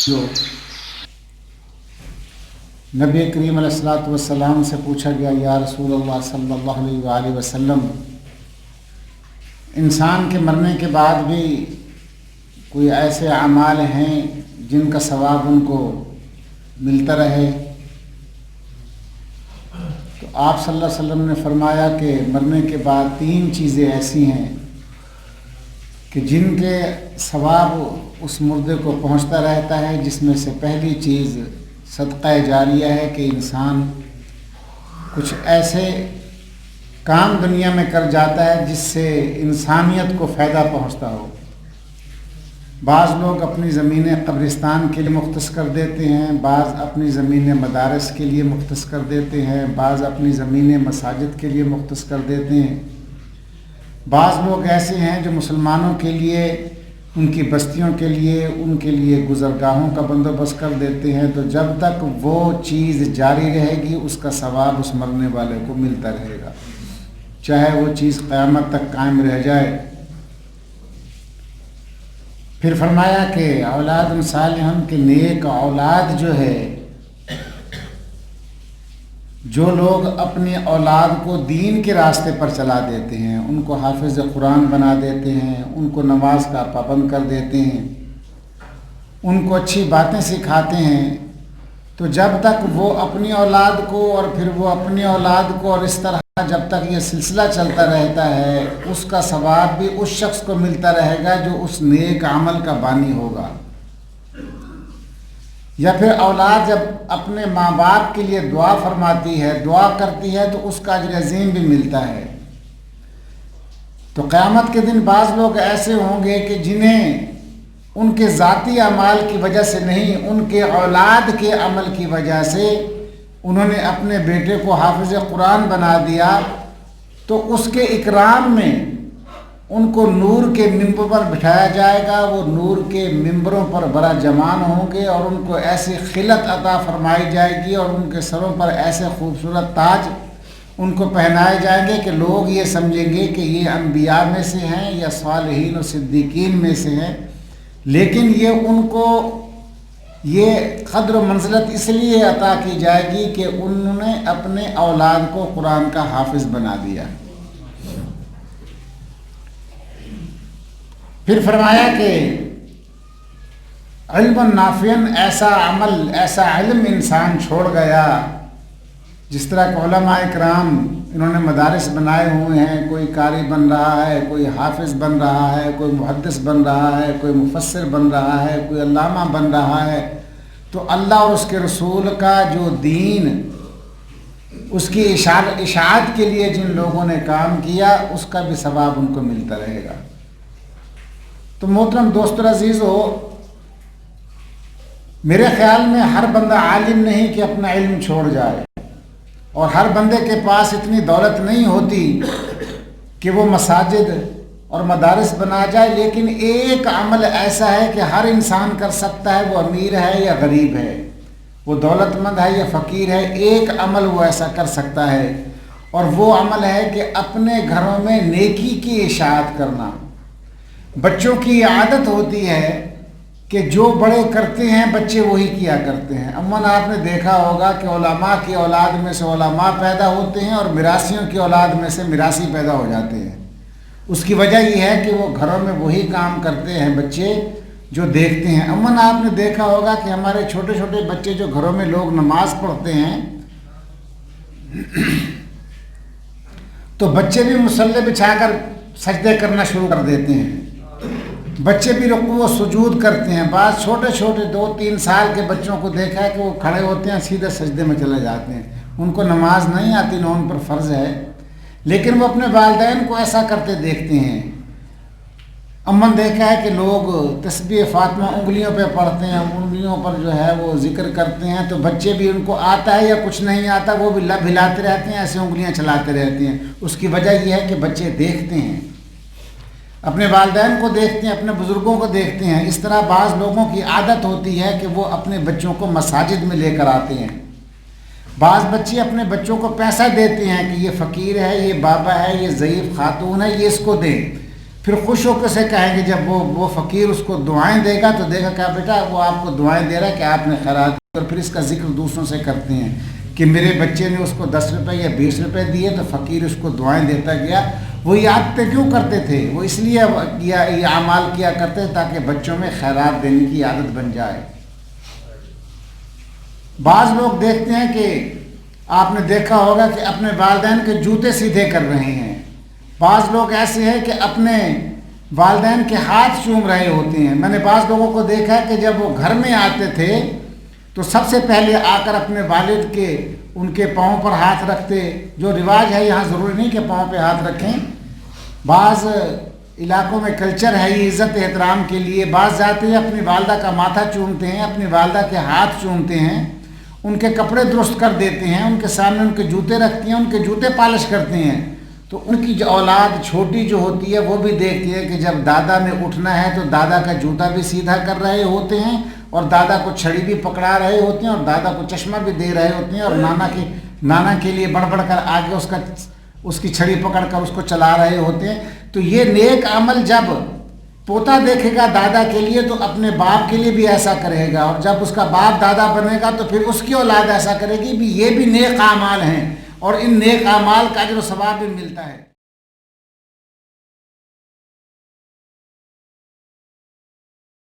جو نبی کریم علیہ الصلوۃ والسلام سے پوچھا گیا، یا رسول اللہ صلی اللہ علیہ وآلہ وسلم، انسان کے مرنے کے بعد بھی کوئی ایسے اعمال ہیں جن کا ثواب ان کو ملتا رہے؟ تو آپ صلی اللہ علیہ وسلم نے فرمایا کہ مرنے کے بعد 3 چیزیں ایسی ہیں کہ جن کے ثواب اس مردے کو پہنچتا رہتا ہے، جس میں سے پہلی چیز صدقہ جاریہ ہے کہ انسان کچھ ایسے کام دنیا میں کر جاتا ہے جس سے انسانیت کو فائدہ پہنچتا ہو۔ بعض لوگ اپنی زمینیں قبرستان کے لیے مختص کر دیتے ہیں، بعض اپنی زمینیں مدارس کے لیے مختص کر دیتے ہیں، بعض اپنی زمینیں مساجد کے لیے مختص کر دیتے ہیں۔ بعض لوگ ایسے ہیں جو مسلمانوں کے لیے، ان کی بستیوں کے لیے، ان کے لیے گزرگاہوں کا بندوبست کر دیتے ہیں۔ تو جب تک وہ چیز جاری رہے گی اس کا ثواب اس مرنے والے کو ملتا رہے گا، چاہے وہ چیز قیامت تک قائم رہ جائے۔ پھر فرمایا کہ اولاد صالحہ کہ نیک اولاد جو ہے، جو لوگ اپنی اولاد کو دین کے راستے پر چلا دیتے ہیں، ان کو حافظ قرآن بنا دیتے ہیں، ان کو نماز کا پابند کر دیتے ہیں، ان کو اچھی باتیں سکھاتے ہیں، تو جب تک وہ اپنی اولاد کو اور پھر وہ اپنی اولاد کو، اور اس طرح جب تک یہ سلسلہ چلتا رہتا ہے، اس کا ثواب بھی اس شخص کو ملتا رہے گا جو اس نیک عمل کا بانی ہوگا۔ یا پھر اولاد جب اپنے ماں باپ کے لیے دعا فرماتی ہے، دعا کرتی ہے، تو اس کا اجر عظیم بھی ملتا ہے۔ تو قیامت کے دن بعض لوگ ایسے ہوں گے کہ جنہیں ان کے ذاتی اعمال کی وجہ سے نہیں، ان کے اولاد کے عمل کی وجہ سے انہوں نے اپنے بیٹے کو حافظ قرآن بنا دیا، تو اس کے اکرام میں ان کو نور کے ممبر پر بٹھایا جائے گا، وہ نور کے ممبروں پر برا جمان ہوں گے، اور ان کو ایسی خلت عطا فرمائی جائے گی، اور ان کے سروں پر ایسے خوبصورت تاج ان کو پہنائے جائیں گے کہ لوگ یہ سمجھیں گے کہ یہ انبیاء میں سے ہیں یا صالحین و صدیقین میں سے ہیں۔ لیکن یہ ان کو یہ قدر و منزلت اس لیے عطا کی جائے گی کہ انہوں نے اپنے اولاد کو قرآن کا حافظ بنا دیا۔ پھر فرمایا کہ علم نافع، ایسا عمل، ایسا علم انسان چھوڑ گیا، جس طرح کہ علماء کرام انہوں نے مدارس بنائے ہوئے ہیں، کوئی قاری بن رہا ہے، کوئی حافظ بن رہا ہے، کوئی محدث بن رہا ہے، کوئی مفسر بن رہا ہے، کوئی علامہ بن رہا ہے، تو اللہ اور اس کے رسول کا جو دین، اس کی اشاعت کے لیے جن لوگوں نے کام کیا، اس کا بھی ثواب ان کو ملتا رہے گا۔ تو محترم دوست عزیز ہو، میرے خیال میں ہر بندہ عالم نہیں کہ اپنا علم چھوڑ جائے، اور ہر بندے کے پاس اتنی دولت نہیں ہوتی کہ وہ مساجد اور مدارس بنا جائے، لیکن ایک عمل ایسا ہے کہ ہر انسان کر سکتا ہے، وہ امیر ہے یا غریب ہے، وہ دولت مند ہے یا فقیر ہے، ایک عمل وہ ایسا کر سکتا ہے، اور وہ عمل ہے کہ اپنے گھروں میں نیکی کی اشاعت کرنا۔ بچوں کی عادت ہوتی ہے کہ جو بڑے کرتے ہیں بچے وہی کیا کرتے ہیں۔ عموماً آپ نے دیکھا ہوگا کہ علماء کی اولاد میں سے علماء پیدا ہوتے ہیں، اور میراثیوں کی اولاد میں سے میراثی پیدا ہو جاتے ہیں۔ اس کی وجہ یہ ہے کہ وہ گھروں میں وہی کام کرتے ہیں بچے جو دیکھتے ہیں۔ عموماً آپ نے دیکھا ہوگا کہ ہمارے چھوٹے چھوٹے بچے جو گھروں میں لوگ نماز پڑھتے ہیں، تو بچے بھی مصلی بچھا کر سجدے کرنا شروع کر دیتے ہیں، بچے بھی رکوع و سجود کرتے ہیں۔ بعض چھوٹے چھوٹے 2-3 سال کے بچوں کو دیکھا ہے کہ وہ کھڑے ہوتے ہیں، سیدھے سجدے میں چلے جاتے ہیں۔ ان کو نماز نہیں آتی، نہ ان پر فرض ہے، لیکن وہ اپنے والدین کو ایسا کرتے دیکھتے ہیں۔ امن دیکھا ہے کہ لوگ تسبیح فاطمہ انگلیوں پہ پڑھتے ہیں، انگلیوں پر جو ہے وہ ذکر کرتے ہیں، تو بچے بھی ان کو آتا ہے یا کچھ نہیں آتا، وہ بھی لب ہلاتے رہتے ہیں، ایسے انگلیاں چلاتے رہتے ہیں۔ اس کی وجہ یہ ہے کہ بچے دیکھتے ہیں، اپنے والدین کو دیکھتے ہیں، اپنے بزرگوں کو دیکھتے ہیں۔ اس طرح بعض لوگوں کی عادت ہوتی ہے کہ وہ اپنے بچوں کو مساجد میں لے کر آتے ہیں۔ بعض بچے اپنے بچوں کو پیسہ دیتے ہیں کہ یہ فقیر ہے، یہ بابا ہے، یہ ضعیف خاتون ہے، یہ اس کو دیں۔ پھر خوش ہو کے سے کہیں گے جب وہ فقیر اس کو دعائیں دے گا تو دیکھا کہ بیٹا وہ آپ کو دعائیں دے رہا ہے کہ آپ نے خیرات کی، اور پھر اس کا ذکر دوسروں سے کرتے ہیں کہ میرے بچے نے اس کو 10 روپے یا 20 روپے دیے تو فقیر اس کو دعائیں دیتا گیا۔ وہ یہ عادتیں کیوں کرتے تھے؟ وہ اس لیے یہ اعمال کیا کرتے تھے تاکہ بچوں میں خیرات دینے کی عادت بن جائے۔ بعض لوگ دیکھتے ہیں کہ آپ نے دیکھا ہوگا کہ اپنے والدین کے جوتے سیدھے کر رہے ہیں، بعض لوگ ایسے ہیں کہ اپنے والدین کے ہاتھ چوم رہے ہوتے ہیں۔ میں نے بعض لوگوں کو دیکھا ہے کہ جب وہ گھر میں آتے تھے تو سب سے پہلے آ کر اپنے والد کے ان کے پاؤں پر ہاتھ رکھتے، جو رواج ہے یہاں ضروری نہیں کہ پاؤں پہ ہاتھ رکھیں، بعض علاقوں میں کلچر ہے یہ عزت احترام کے لیے، بعض جاتے ہیں اپنی والدہ کا ماتھا چومتے ہیں، اپنی والدہ کے ہاتھ چومتے ہیں، ان کے کپڑے درست کر دیتے ہیں، ان کے سامنے ان کے جوتے رکھتے ہیں، ان کے جوتے پالش کرتے ہیں۔ تو ان کی جو اولاد چھوٹی جو ہوتی ہے وہ بھی دیکھتی ہے کہ جب دادا میں اٹھنا ہے تو دادا کا جوتا بھی سیدھا کر رہے ہوتے ہیں، اور دادا کو چھڑی بھی پکڑا رہے ہوتے ہیں، اور دادا کو چشمہ بھی دے رہے ہوتے ہیں، اور نانا کے لیے بڑھ بڑھ کر آگے اس کی چھڑی پکڑ کر اس کو چلا رہے ہوتے ہیں۔ تو یہ نیک عمل جب پوتا دیکھے گا دادا کے لیے تو اپنے باپ کے لیے بھی ایسا کرے گا، اور جب اس کا باپ دادا بنے گا تو پھر اس کی اولاد ایسا کرے گی بھی۔ یہ بھی نیک اعمال ہیں اور ان نیک اعمال کا اجر و ثواب بھی ملتا ہے۔